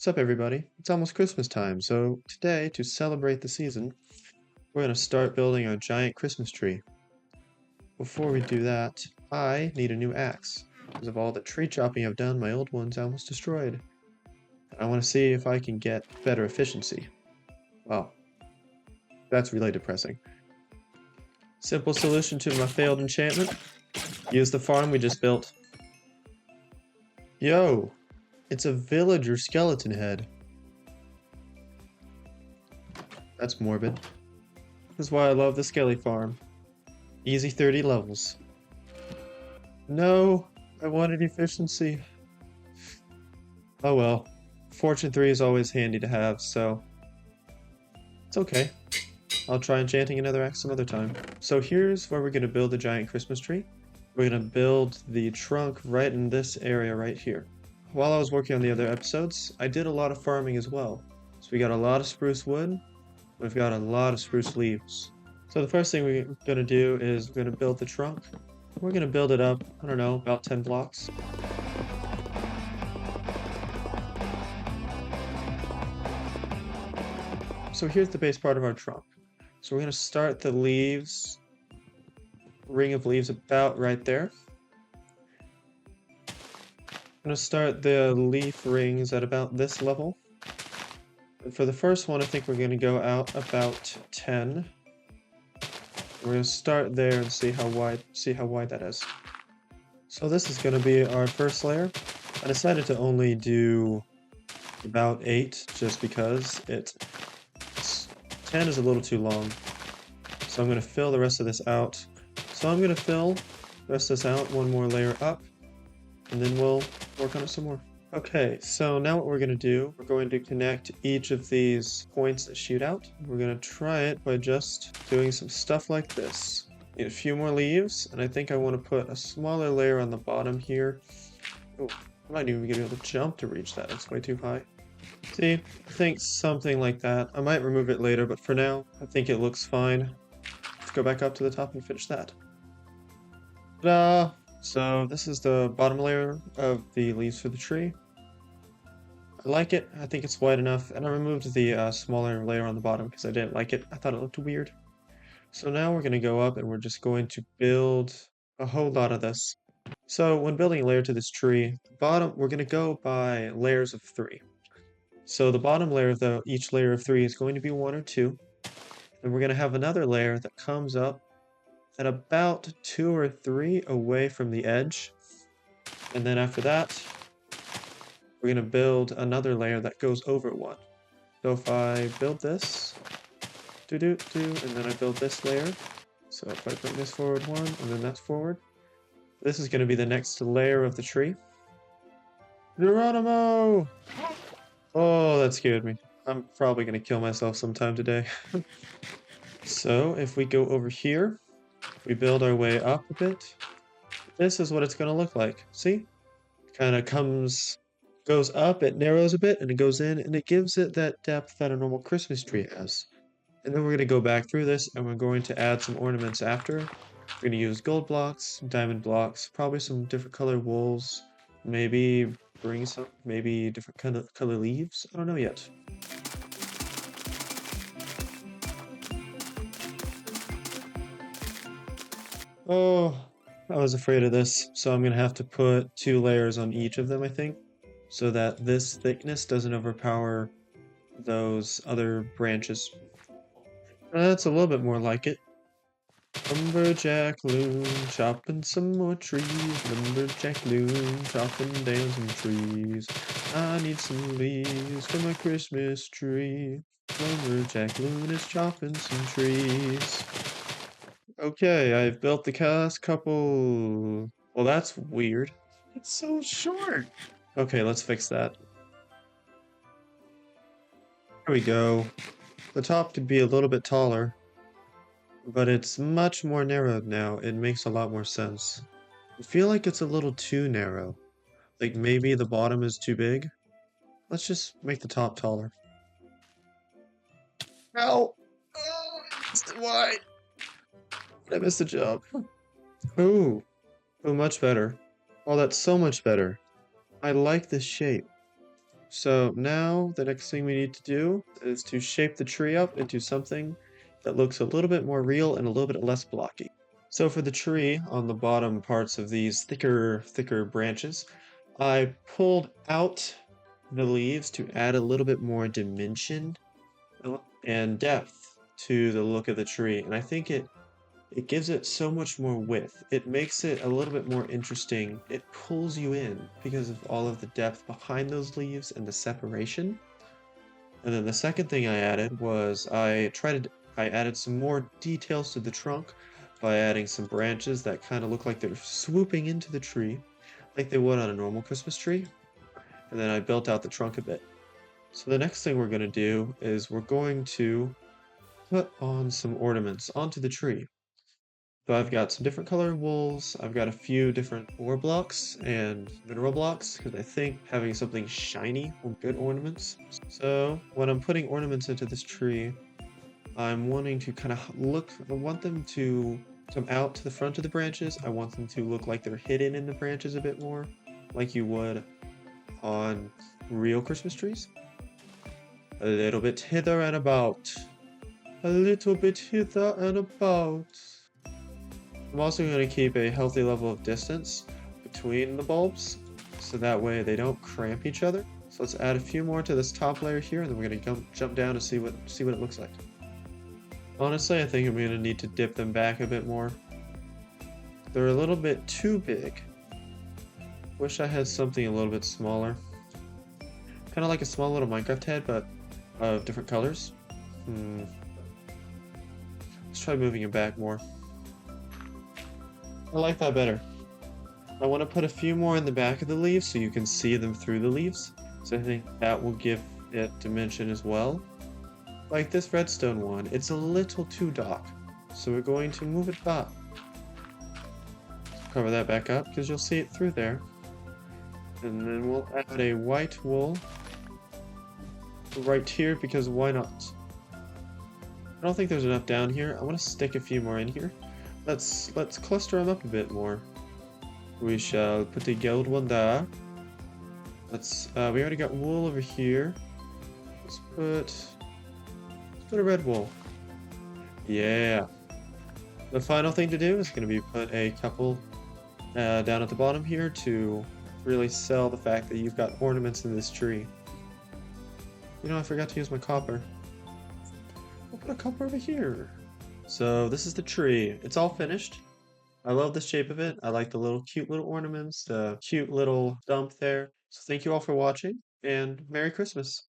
What's up, everybody? It's almost Christmas time, so today, to celebrate the season, we're going to start building our giant Christmas tree. Before we do that, I need a new axe. Because of all the tree chopping I've done, my old one's almost destroyed. I want to see if I can get better efficiency. Well, that's really depressing. Simple solution to my failed enchantment. Use the farm we just built. Yo! It's a villager skeleton head. That's morbid. That's why I love the Skelly farm. Easy 30 levels. No, I wanted efficiency. Oh well. Fortune 3 is always handy to have, so it's okay. I'll try enchanting another axe some other time. So here's where we're going to build the giant Christmas tree. We're going to build the trunk right in this area right here. While I was working on the other episodes, I did a lot of farming as well. So we got a lot of spruce wood. We've got a lot of spruce leaves. So the first thing we're going to do is we're going to build the trunk. We're going to build it up, I don't know, about 10 blocks. So here's the base part of our trunk. So we're going to start the leaves, ring of leaves about right there. I'm going to start the leaf rings at about this level. And for the first one, I think we're going to go out about 10. We're going to start there and see how wide that is. So this is going to be our first layer. I decided to only do about 8 just because 10 is a little too long. So I'm going to fill the rest of this out. So I'm going to fill the rest of this out, one more layer up, and then we'll work on it some more. Okay, so now what we're going to do, we're going to connect each of these points that shoot out. We're going to try it by just doing some stuff like this. Need a few more leaves, and I think I want to put a smaller layer on the bottom here. Oh, I'm not even going to be able to jump to reach that, it's way too high. See, I think something like that. I might remove it later, but for now, I think it looks fine. Let's go back up to the top and finish that. Ta-da! So this is the bottom layer of the leaves for the tree. I like it, I think it's wide enough, and I removed the smaller layer on the bottom because I didn't like it. I thought it looked weird. So now we're going to go up and we're just going to build a whole lot of this. So when building a layer to this tree, we're going to go by layers of 3. So the bottom layer of each layer of 3 is going to be 1 or 2. And we're going to have another layer that comes up at about 2 or 3 away from the edge. And then after that, we're going to build another layer that goes over 1. So if I build this, and then I build this layer. So if I bring this forward 1, and then that's forward, this is going to be the next layer of the tree. Geronimo! Oh, that scared me. I'm probably going to kill myself sometime today. So if we go over here, we build our way up a bit. This is what it's going to look like. See? Kind of goes up, it narrows a bit, and it goes in, and it gives it that depth that a normal Christmas tree has. And then we're going to go back through this, and we're going to add some ornaments after. We're going to use gold blocks, diamond blocks, probably some different color wools, maybe maybe different kind of color leaves. I don't know yet. Oh, I was afraid of this, so I'm going to have to put 2 layers on each of them, I think, so that this thickness doesn't overpower those other branches. That's a little bit more like it. Lumberjack loon, chopping some more trees. Lumberjack loon, chopping down some trees. I need some leaves for my Christmas tree. Lumberjack loon is chopping some trees. Okay, I've built the last couple. Well, that's weird. It's so short. Okay, let's fix that. There we go. The top could be a little bit taller, but it's much more narrowed now. It makes a lot more sense. I feel like it's a little too narrow. Like maybe the bottom is too big. Let's just make the top taller. Ow! Oh, why? I missed the job. Ooh. Oh, much better. Oh, that's so much better. I like this shape. So now the next thing we need to do is to shape the tree up into something that looks a little bit more real and a little bit less blocky. So for the tree, on the bottom parts of these thicker branches, I pulled out the leaves to add a little bit more dimension and depth to the look of the tree. And I think it gives it so much more width. It makes it a little bit more interesting. It pulls you in because of all of the depth behind those leaves and the separation. And then the second thing I added was I added some more details to the trunk by adding some branches that kind of look like they're swooping into the tree, like they would on a normal Christmas tree. And then I built out the trunk a bit. So the next thing we're going to do is we're going to put on some ornaments onto the tree. So I've got some different color wools, I've got a few different ore blocks and mineral blocks, because I think having something shiny will be good ornaments. So when I'm putting ornaments into this tree, I'm wanting to kind of I want them to come out to the front of the branches. I want them to look like they're hidden in the branches a bit more, like you would on real Christmas trees. A little bit hither and about. A little bit hither and about. I'm also going to keep a healthy level of distance between the bulbs, so that way they don't cramp each other. So let's add a few more to this top layer here, and then we're going to jump down to see what it looks like. Honestly, I think I'm going to need to dip them back a bit more. They're a little bit too big. Wish I had something a little bit smaller. Kind of like a small little Minecraft head, but of different colors. Let's try moving it back more. I like that better. I want to put a few more in the back of the leaves so you can see them through the leaves. So I think that will give it dimension as well. Like this redstone one, it's a little too dark. So we're going to move it back. Cover that back up because you'll see it through there. And then we'll add a white wool right here because why not? I don't think there's enough down here. I want to stick a few more in here. Let's cluster them up a bit more. We shall put a gold one there. We already got wool over here. Let's put a red wool. Yeah. The final thing to do is going to be put a couple down at the bottom here to really sell the fact that you've got ornaments in this tree. You know, I forgot to use my copper. I'll put a copper over here. So this is the tree. It's all finished. I love the shape of it. I like the cute little ornaments, the cute little stump there. So thank you all for watching, and Merry Christmas.